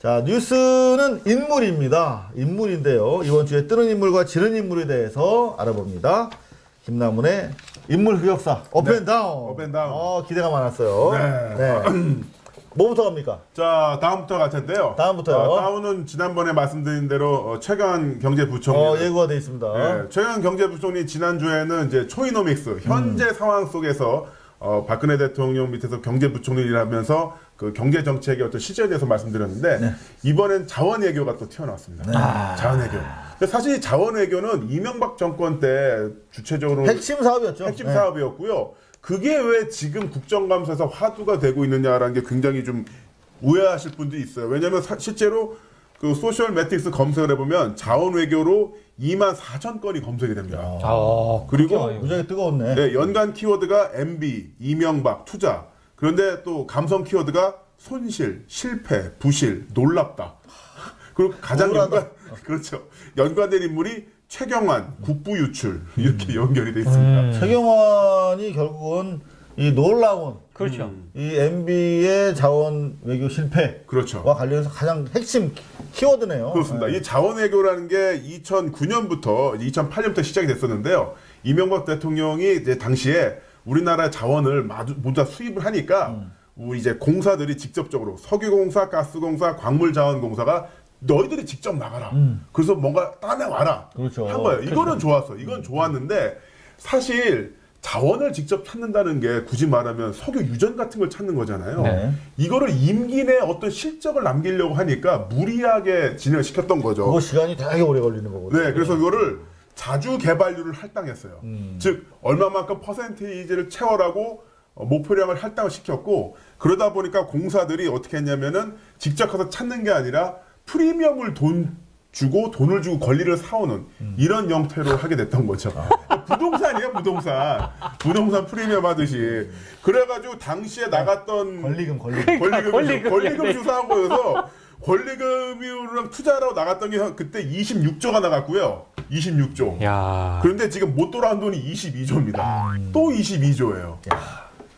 자, 뉴스는 인물입니다. 인물인데요. 이번 주에 뜨는 인물과 지는 인물에 대해서 알아봅니다. 김남훈의 인물 흑역사 업앤다운. 업앤다운. 기대가 많았어요. 네. 뭐부터 갑니까? 자, 다음부터 갈 텐데요. 다음부터요. 다음은 지난번에 말씀드린 대로 최강한 경제부총리. 예고가 돼 있습니다. 네, 최강한 경제부총리 지난주에는 이제 초이노믹스 현재 상황 속에서 박근혜 대통령 밑에서 경제부총리를 하면서 그 경제 정책의 어떤 실제에 대해서 말씀드렸는데 네. 이번엔 자원외교가 또 튀어나왔습니다. 네. 자원외교. 근데 사실 자원외교는 이명박 정권 때 주체적으로 핵심 사업이었죠. 핵심 사업이었고요. 그게 왜 지금 국정감사에서 화두가 되고 있느냐라는 게 굉장히 좀 오해하실 분도 있어요. 왜냐하면 실제로 그 소셜 매트릭스 검색을 해보면 자원외교로 24,000건이 검색이 됩니다. 그리고 무지하게 뜨거웠네. 네, 연간 키워드가 MB, 이명박, 투자. 그런데 또 감성 키워드가 손실, 실패, 부실, 놀랍다. 그리고 가장 그렇죠. 연관된 인물이 최경환, 국부 유출 이렇게 연결이 돼 있습니다. 최경환이 결국은 이 놀라운 그렇죠. 이 MB의 자원 외교 실패와 그렇죠. 관련해서 가장 핵심 키워드네요. 그렇습니다. 이 자원 외교라는 게 2009년부터 2008년부터 시작이 됐었는데요. 이명박 대통령이 이제 당시에 우리나라 자원을 모두 다 수입을 하니까 우리 이제 공사들이 직접적으로 석유공사, 가스공사, 광물자원공사가 너희들이 직접 나가라. 그래서 뭔가 따내와라. 그렇죠. 한 거예요. 이거는 좋았어. 이건 좋았는데 사실 자원을 직접 찾는다는 게 굳이 말하면 석유 유전 같은 걸 찾는 거잖아요. 네. 이거를 임기 내에 어떤 실적을 남기려고 하니까 무리하게 진행을 시켰던 거죠. 그거 시간이 되게 오래 걸리는 거거든요. 네, 그래서 이거를 자주 개발률을 할당했어요. 즉 얼마만큼 퍼센테이지를 채워라고 목표량을 할당을 시켰고 그러다 보니까 공사들이 어떻게 했냐면은 직접 가서 찾는 게 아니라 프리미엄을 돈을 주고 권리를 사오는 이런 형태로 하게 됐던 거죠. 부동산이에요, 부동산. 부동산 프리미엄 하듯이. 그래가지고 당시에 나갔던 권리금 주사하고 해서 권리금이랑 투자라고 나갔던 게 그때 26조가 나갔고요. 26조. 야. 그런데 지금 못 돌아온 돈이 22조입니다. 또 22조예요.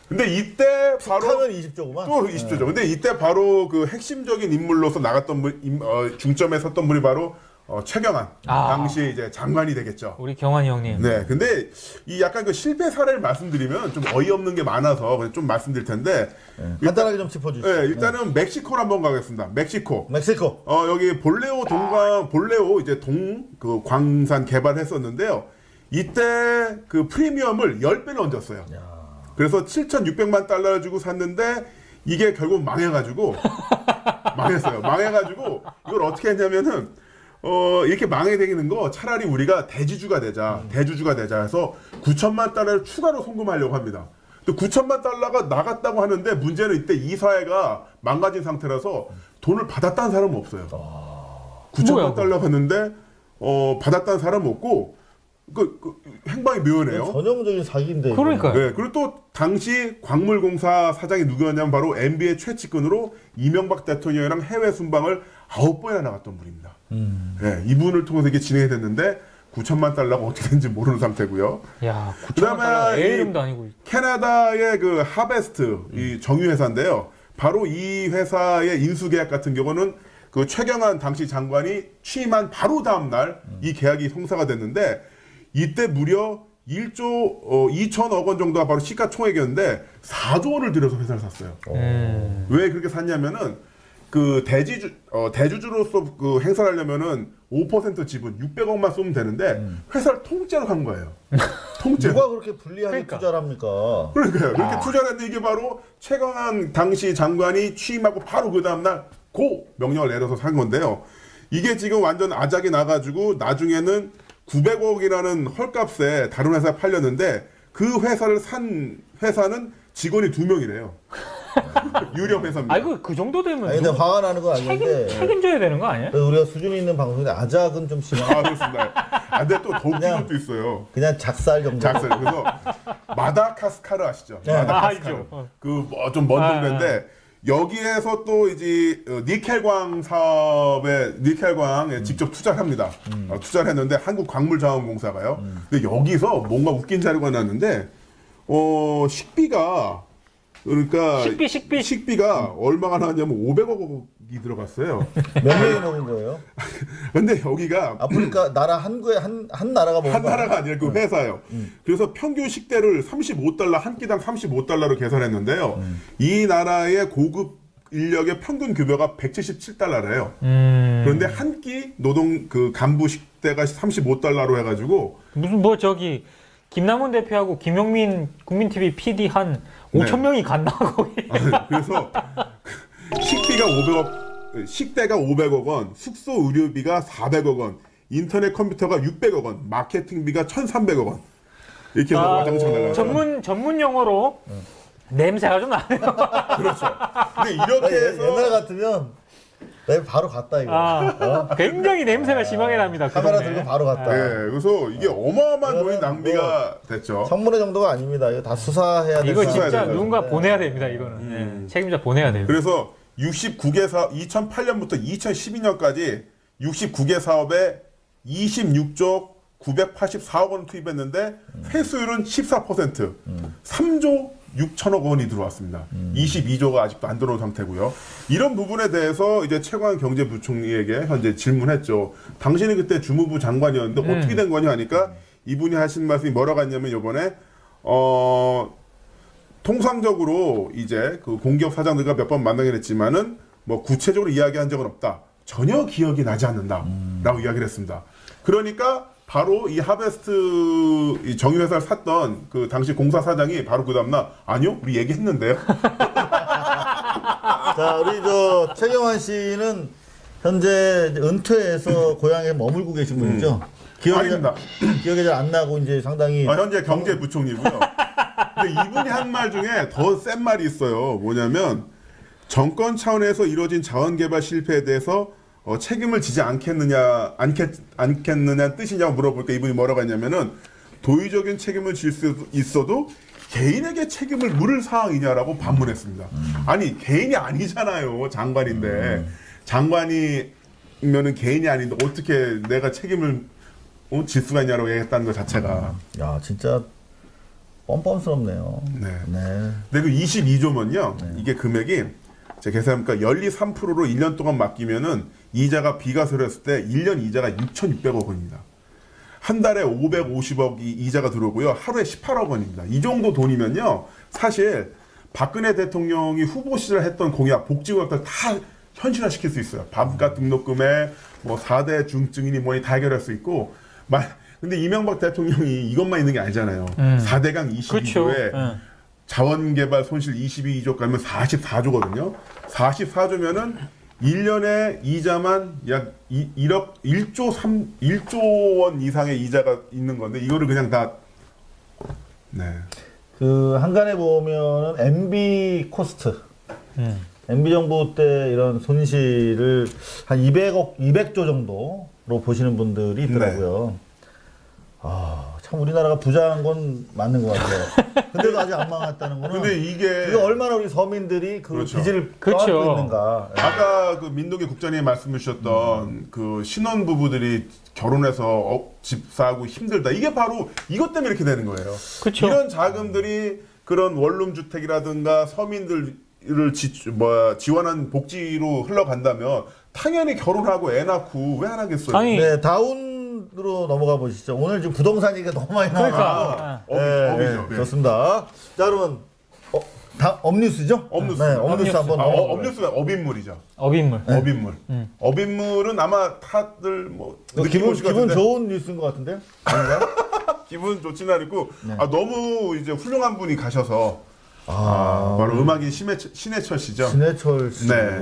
근데 이때 바로 하면 20조구만. 또 20조죠. 근데 이때 바로 그 핵심적인 인물로서 나갔던 중점에 섰던 분이 바로 최경환. 당시 이제 장관이 되겠죠. 우리 경환이 형님. 네. 근데 이 약간 그 실패 사례를 말씀드리면 좀 어이없는 게 많아서 좀 말씀드릴 텐데. 간단하게 좀 짚어주시죠. 네, 일단은 멕시코로 한번 가겠습니다. 멕시코. 여기 볼레오 이제 그 광산 개발했었는데요. 이때 그 프리미엄을 10배를 얹었어요. 그래서 7,600만 달러를 주고 샀는데 이게 결국 망해가지고 망했어요. 망해가지고 이걸 어떻게 했냐면은 이렇게 망해되는 거 차라리 우리가 대주주가 되자 해서 9천만 달러를 추가로 송금하려고 합니다. 또 9천만 달러가 나갔다고 하는데 문제는 이때 이 사회가 망가진 상태라서 돈을 받았다는 사람은 없어요. 9천만 달러 갔는데 받았다는 사람은 없고 행방이 묘하네요. 전형적인 사기인데. 그러니까요. 네, 그리고 또 당시 광물공사 사장이 누구였냐면 바로 MB의 최측근으로 이명박 대통령이랑 해외 순방을 9번이나 나갔던 분입니다. 네, 이분을 통해서 이게 진행이 됐는데 9천만 달러가 어떻게 되는지 모르는 상태고요. 야, 9천만 달러 애 이름도 아니고. 캐나다의 그 하베스트 이 정유회사인데요. 바로 이 회사의 인수계약 같은 경우는 그 최경환 당시 장관이 취임한 바로 다음 날 이 계약이 성사가 됐는데 이때 무려 1조 2천억 원 정도가 바로 시가총액이었는데 4조 원을 들여서 회사를 샀어요. 왜 그렇게 샀냐면은 그 대주주로서 그 행사를 하려면은 5% 지분 600억만 쏘면 되는데 회사를 통째로 한 거예요. 통째로. 누가 그렇게 불리하게 투자를 합니까? 그러니까요. 그렇게 투자를 했는데 이게 바로 최강한 당시 장관이 취임하고 바로 그 다음날 명령을 내려서 산 건데요. 이게 지금 완전 아작이 나가지고 나중에는 900억이라는 헐값에 다른 회사에 팔렸는데 그 회사를 산 회사는 직원이 2명이래요. 유령 회사입니다. 아이고 그 정도 되면. 아니 근데 화가 나는 건 아닌데. 책임져야 되는 거 아니야? 우리가 수준이 있는 방송인데 아작은 좀 심한. 그렇습니다. 근데 또 더 웃긴 것도 있어요. 그냥 작살 정도. 그래서 마다카스카르 아시죠? 네. 마다카스카르. 그 좀 먼 동네인데 여기에서 또 이제 니켈광 사업에 니켈광에 직접 투자를 합니다. 투자를 했는데 한국광물자원공사가요. 근데 여기서 뭔가 웃긴 자료가 났는데 식비가 그러니까 식비가 얼마가 나왔냐면 500억이 들어갔어요. 몇 명이 먹은 거예요? 근데 여기가 아프리카 나라 한 나라가 먹은 한 나라가 아니라 그 회사예요. 그래서 평균 식대를 35달러 한 끼당 35달러로 계산했는데요. 이 나라의 고급 인력의 평균 급여가 177달러래요. 그런데 한 끼 노동 그 간부 식대가 35달러로 해가지고 무슨 뭐 저기 김남훈 대표하고 김용민 국민TV PD 한 5천 명이 갔나 거기. 그래서 식비가 500억, 식대가 500억 원, 숙소 의료비가 400억 원, 인터넷 컴퓨터가 600억 원, 마케팅비가 1,300억 원. 이렇게 해서 와장창 날라가요. 전문 용어로 냄새가 좀 나네요. 그렇죠. 근데 이렇게 해서 옛날 같으면 내가 바로 갔다 이거. 굉장히 냄새가 심하게 납니다. 카메라 그동네. 들고 바로 갔다. 네, 그래서 이게 어마어마한 돈이 낭비가 됐죠. 청문회 정도가 아닙니다. 이거 다 수사해야 될 이거 수사해야 진짜 되는 누군가 건데. 보내야 됩니다. 이거는 책임자 보내야 돼요. 그래서 69개 사업, 2008년부터 2012년까지 69개 사업에 26조 984억 원을 투입했는데 회수율은 14%, 3조 6천억 원이 들어왔습니다. 22조가 아직도 안 들어온 상태고요. 이런 부분에 대해서 이제 최광 경제부총리에게 현재 질문했죠. 당신이 그때 주무부 장관이었는데 어떻게 된 거냐 하니까 이분이 하신 말씀이 뭐라고 했냐면 이번에 통상적으로 이제 그 공기업 사장들과 몇 번 만나긴 했지만은 뭐 구체적으로 이야기한 적은 없다. 전혀 기억이 나지 않는다라고 이야기를 했습니다. 그러니까 바로 이 하베스트 이 정유회사를 샀던 그 당시 공사 사장이 바로 그 다음날 아니요 우리 얘기했는데요. 자, 우리 저 최경환 씨는 현재 은퇴해서 고향에 머물고 계신 분이죠. 아닙니다. 기억이 잘 안 나고 이제 상당히 현재 경제부총리고요. 근데 이분이 한 말 중에 더 센 말이 있어요. 뭐냐면 정권 차원에서 이루어진 자원개발 실패에 대해서 책임을 지지 않겠느냐 뜻이냐고 물어보니까 이분이 뭐라고 했냐면은 도의적인 책임을 질 수 있어도 개인에게 책임을 물을 상황이냐라고 반문했습니다. 아니 개인이 아니잖아요. 장관인데 장관이면은 개인이 아닌데 어떻게 내가 책임을 질 수가 있냐라고 얘기했다는 것 자체가 야 진짜 뻔뻔스럽네요. 네. 네. 근데 그 22조면요. 이게 금액이 제가 계산해보니까 연리 3%로 1년 동안 맡기면은 이자가 비과세를 했을 때 1년 이자가 6,600억 원입니다. 한 달에 550억이 이자가 들어오고요. 하루에 18억 원입니다. 이 정도 돈이면요. 사실 박근혜 대통령이 후보 시절 했던 공약, 복지공약들 다 현실화시킬 수 있어요. 밥값 등록금에 뭐 4대 중증인이 뭐니 다 해결할 수 있고. 근데 이명박 대통령이 이것만 있는 게 아니잖아요. 4대강 22조에 그렇죠. 자원개발 손실 22조 가면 44조거든요. 44조면은 1년에 이자만 약 1조 원 이상의 이자가 있는 건데 이거를 그냥 다 네. 그 한간에 보면은 MB 코스트, MB 정부 때 이런 손실을 한 200조 정도로 보시는 분들이 있더라고요. 참 우리나라가 부자한 건 맞는 것 같아요. 근데도 아직 안 망했다는 거는. 근데 이게 얼마나 우리 서민들이 그 그렇죠. 빚을 그렇죠. 떠안고 있는가. 아까 그 민동기 국장님이 말씀해 주셨던 그 신혼 부부들이 결혼해서 집 사고 힘들다. 이게 바로 이것 때문에 이렇게 되는 거예요. 그쵸. 이런 자금들이 그런 원룸 주택이라든가 서민들을 지원한 복지로 흘러간다면 당연히 결혼하고 애 낳고 왜 안 하겠어요? 아니, 네, 다운으로 넘어가 보시죠. 오늘 지금 부동산 얘기가 너무 많이 나와서. 그러니까. 업이죠. 네. 좋습니다. 자, 그러면 업뉴스죠? 업뉴스. 네, 업뉴스 한번 넘어가 업뉴스가 업인물이죠. 업인물. 업인물. 업인물은 아마 다들 뭐 기분 오실 것 같은데. 좋은 뉴스인 것 같은데? 아닌가요? 기분 좋지는 않고 네. 너무 이제 훌륭한 분이 가셔서 바로 음악인 신해철 씨죠. 신해철 씨. 네.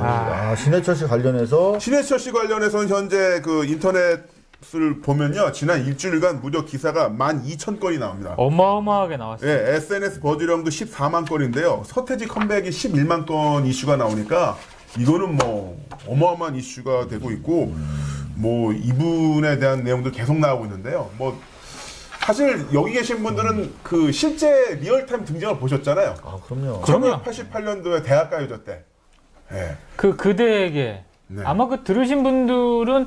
신해철 씨 관련해서 신해철 씨 관련해서는 현재 그 인터넷을 보면요. 지난 일주일간 무려 기사가 12,000건이 나옵니다. 어마어마하게 나왔어요. 예, SNS 버즈량도 14만 건인데요. 서태지 컴백이 11만 건 이슈가 나오니까 이거는 뭐 어마어마한 이슈가 되고 있고 뭐 이분에 대한 내용도 계속 나오고 있는데요. 뭐 사실 여기 계신 분들은 그 실제 리얼타임 등장을 보셨잖아요. 그럼요. 1988년도에 대학가요제 때. 예. 그 그대에게 네. 아마 그 들으신 분들은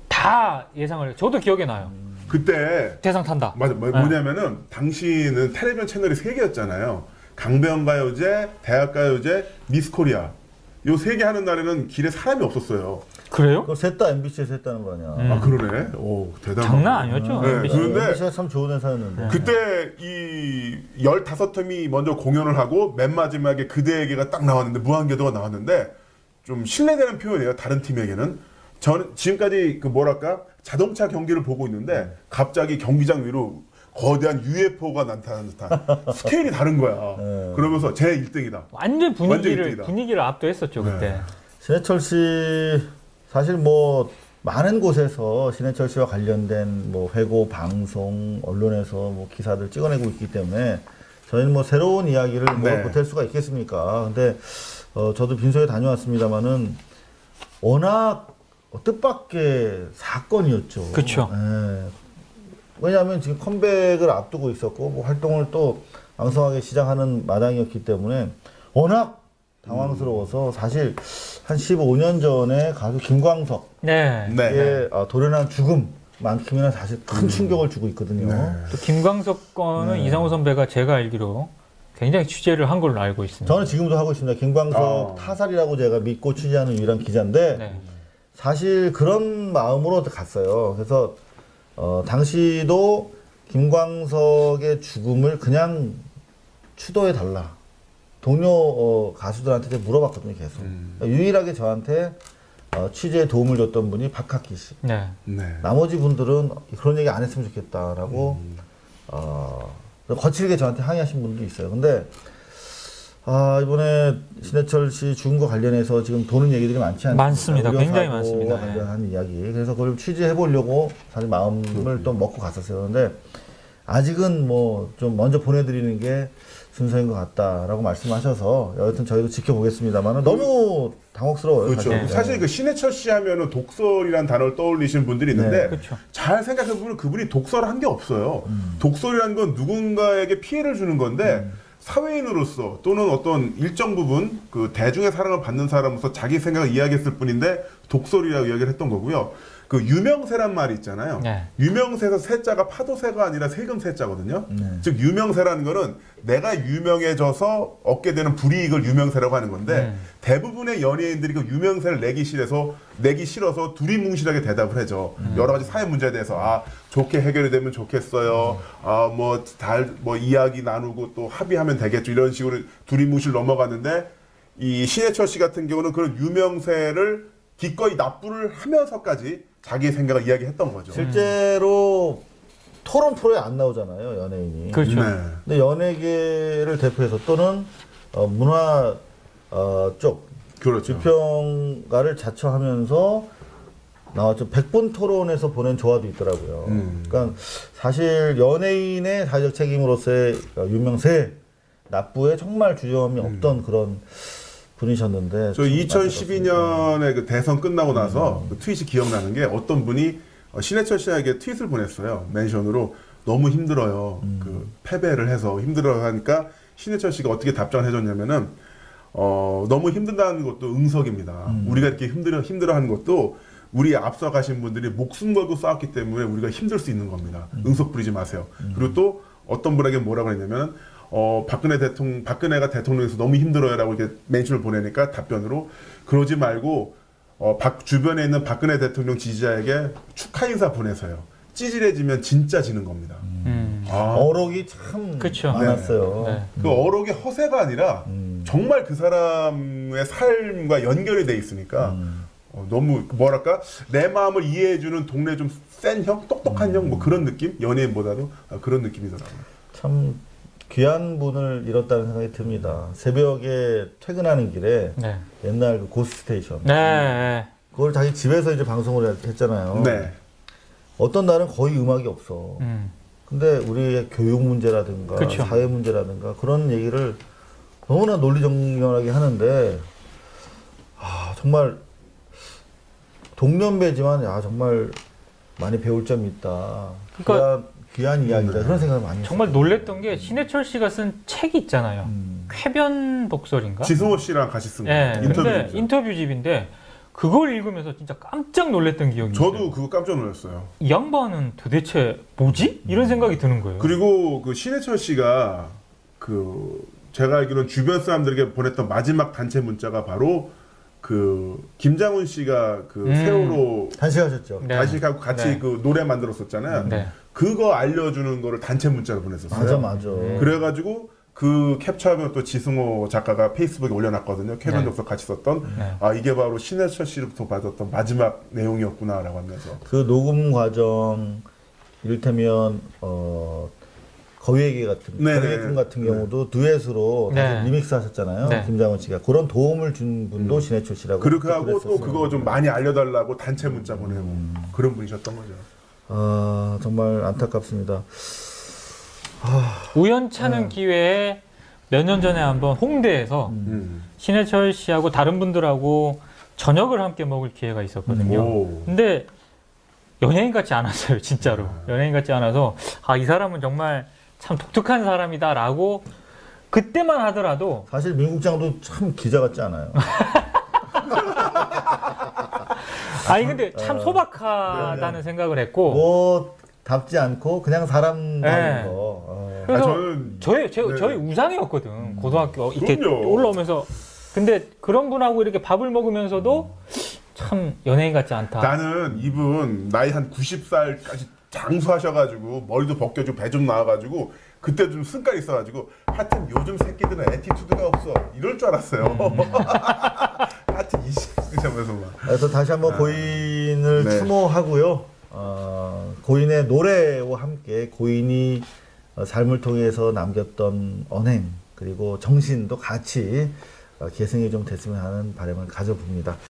다 예상을 해요. 저도 기억에 나요. 그때 대상 탄다. 맞아. 뭐냐면은 당시는 텔레비전 채널이 3개였잖아요. 강변가요제, 대학가요제, 미스코리아 요 3개 하는 날에는 길에 사람이 없었어요. 그래요? 그거 셋 다 MBC에서 했다는 거 아니야. 아 그러네. 오 대단. 장난 아니었죠. 네, MBC. 그런데 MBC가 참 좋은 회사였는데. 그때 이 15팀이 먼저 공연을 하고 맨 마지막에 그대에게가 딱 나왔는데 무한궤도가 나왔는데 좀 신뢰되는 표현이에요. 다른 팀에게는. 저는 지금까지 그 뭐랄까 자동차 경기를 보고 있는데 갑자기 경기장 위로 거대한 UFO가 나타나는 듯한 스케일이 다른 거야. 그러면서 제 1등이다. 완전 분위기를 압도했었죠 그때. 네. 신해철 씨 사실 뭐 많은 곳에서 신해철 씨와 관련된 뭐 회고, 방송, 언론에서 뭐 기사들 찍어내고 있기 때문에 저희는 뭐 새로운 이야기를 뭐 보탤 수가 있겠습니까? 근데 저도 빈소에 다녀왔습니다만은 워낙 뜻밖의 사건이었죠. 그렇죠. 왜냐하면 지금 컴백을 앞두고 있었고 뭐 활동을 또 왕성하게 시작하는 마당이었기 때문에 워낙 당황스러워서 사실 한 15년 전에 가수 김광석의 돌연한 죽음만큼이나 사실 큰 충격을 주고 있거든요. 또 김광석 건은 이상호 선배가 제가 알기로 굉장히 취재를 한 걸로 알고 있습니다. 저는 지금도 하고 있습니다. 김광석 타살이라고 제가 믿고 취재하는 유일한 기자인데 사실 그런 마음으로 갔어요. 그래서 당시도 김광석의 죽음을 그냥 추도해 달라. 동료 가수들한테 물어봤거든요, 계속. 유일하게 저한테 취재에 도움을 줬던 분이 박학기 씨. 나머지 분들은 그런 얘기 안 했으면 좋겠다라고 거칠게 저한테 항의하신 분도 있어요. 근데 이번에 신해철 씨 죽음과 관련해서 지금 도는 얘기들이 많지 않습니까? 많습니다. 굉장히 많습니다. 관련한 이야기. 그래서 그걸 취재해 보려고 사실 마음을 또 먹고 갔었어요. 근데 아직은 뭐 좀 먼저 보내드리는 게 순서인 것 같다라고 말씀하셔서 여하튼 저희도 지켜보겠습니다만 너무 당혹스러워요. 그렇죠. 사실 그 신해철 씨 하면은 독설이라는 단어를 떠올리시는 분들이 있는데 잘 생각해 보면 그분이 독설을 한 게 없어요. 독설이라는 건 누군가에게 피해를 주는 건데 사회인으로서 또는 어떤 일정 부분 그 대중의 사랑을 받는 사람으로서 자기 생각을 이야기했을 뿐인데 독설이라고 이야기를 했던 거고요. 그 유명세란 말이 있잖아요. 유명세에서 세자가 파도세가 아니라 세금 세자거든요. 즉 유명세라는 거는 내가 유명해져서 얻게 되는 불이익을 유명세라고 하는 건데 대부분의 연예인들이 그 유명세를 내기 싫어서 두리뭉실하게 대답을 하죠. 여러 가지 사회 문제에 대해서 좋게 해결이 되면 좋겠어요. 뭐 이야기 나누고 또 합의하면 되겠죠. 이런 식으로 두리뭉실 넘어갔는데 이 신해철 씨 같은 경우는 그런 유명세를 기꺼이 납부를 하면서까지 자기의 생각을 이야기했던 거죠. 실제로 토론 프로에 안 나오잖아요, 연예인이. 그렇죠. 근데 연예계를 대표해서 또는 문화 쪽 비평가를 자처하면서 나왔죠. 100분 토론에서 보낸 조화도 있더라고요. 그러니까 사실 연예인의 사회적 책임으로서의 유명세 납부에 정말 주저함이 없던 그런 분이셨는데. 저 2012년에 그 대선 끝나고 나서 그 트윗이 기억나는 게 어떤 분이 신해철 씨에게 트윗을 보냈어요. 멘션으로 너무 힘들어요. 그 패배를 해서 힘들어 하니까 신해철 씨가 어떻게 답장을 해줬냐면은 너무 힘든다는 것도 응석입니다. 우리가 이렇게 힘들어하는 것도 우리 앞서가신 분들이 목숨 걸고 싸웠기 때문에 우리가 힘들 수 있는 겁니다. 응석 부리지 마세요. 그리고 또 어떤 분에게 뭐라고 했냐면 박근혜가 대통령에서 너무 힘들어요라고 이렇게 멘션을 보내니까 답변으로 그러지 말고 주변에 있는 박근혜 대통령 지지자에게 축하 인사 보내서요. 찌질해지면 진짜 지는 겁니다. 어록이 참 많았어요. 그 어록이 허세가 아니라 정말 그 사람의 삶과 연결이 돼 있으니까 너무 뭐랄까 내 마음을 이해해주는 동네 좀 센 형, 똑똑한 형 뭐 그런 느낌? 연예인보다도 그런 느낌이더라고요. 참 귀한 분을 잃었다는 생각이 듭니다. 새벽에 퇴근하는 길에 옛날 그 고스트스테이션 그걸 자기 집에서 이제 방송을 했잖아요. 어떤 날은 거의 음악이 없어. 근데 우리의 교육 문제라든가 사회 문제라든가 그런 얘기를 너무나 논리정연하게 하는데 정말 동년배지만 정말 많이 배울 점이 있다. 그러니까 귀한 이야기다. 그런 생각을 많이 했어요. 정말 놀랬던 게 신해철 씨가 쓴 책이 있잖아요. 쾌변 독설인가? 지승호 씨랑 같이 쓴 거. 인터뷰집인데 그걸 읽으면서 진짜 깜짝 놀랐던 기억이 있어요. 저도 그거 깜짝 놀랐어요. 이 양반은 도대체 뭐지? 이런 생각이 드는 거예요. 그리고 그 신해철 씨가 그 제가 알기로는 주변 사람들에게 보냈던 마지막 단체 문자가 바로 그 김장훈 씨가 그 세월호 단식하셨죠. 네. 단식하고 같이 네. 그 노래 만들었었잖아요. 네. 그거 알려주는 거를 단체 문자로 보냈었어요. 맞아. 그래가지고 그 캡처하면 또 지승호 작가가 페이스북에 올려놨거든요. 캐논 독서 같이 썼던 아 이게 바로 신해철 씨로부터 받았던 마지막 내용이었구나라고 하면서 그 녹음 과정 이를테면 거위에게 같은 거위의 꿈 같은 경우도 듀엣으로 다시 리믹스 하셨잖아요. 김장훈 씨가 그런 도움을 준 분도 신해철 씨라고. 그렇게 하고 또 그거 좀 많이 알려달라고 단체 문자 보내고 그런 분이셨던 거죠. 아 정말 안타깝습니다. 우연찮은 기회에 몇 년 전에 한번 홍대에서 신해철 씨하고 다른 분들하고 저녁을 함께 먹을 기회가 있었거든요. 근데 연예인 같지 않았어요, 진짜로. 연예인 같지 않아서 아, 이 사람은 정말 참 독특한 사람이다라고 그때만 하더라도 사실 민국장도 참 기자 같지 않아요. 아니 근데 참 소박하다는 생각을 했고 뭐 답지 않고 그냥 사람 다는 거. 그래서 저희 우상이었거든. 고등학교 이렇게 올라오면서. 근데 그런 분하고 이렇게 밥을 먹으면서도 참 연예인 같지 않다. 나는 이분 나이 한 90살까지 장수하셔가지고 머리도 벗겨지고 배 좀 나와가지고 그때 좀 승깔 있어가지고 하여튼 요즘 새끼들은 애티튜드가 없어 이럴 줄 알았어요. 하여튼 이 시점에서 막. 그래서 다시 한번 고인을 추모하고요. 고인의 노래와 함께 고인이 삶을 통해서 남겼던 언행 그리고 정신도 같이 계승이 좀 됐으면 하는 바람을 가져봅니다.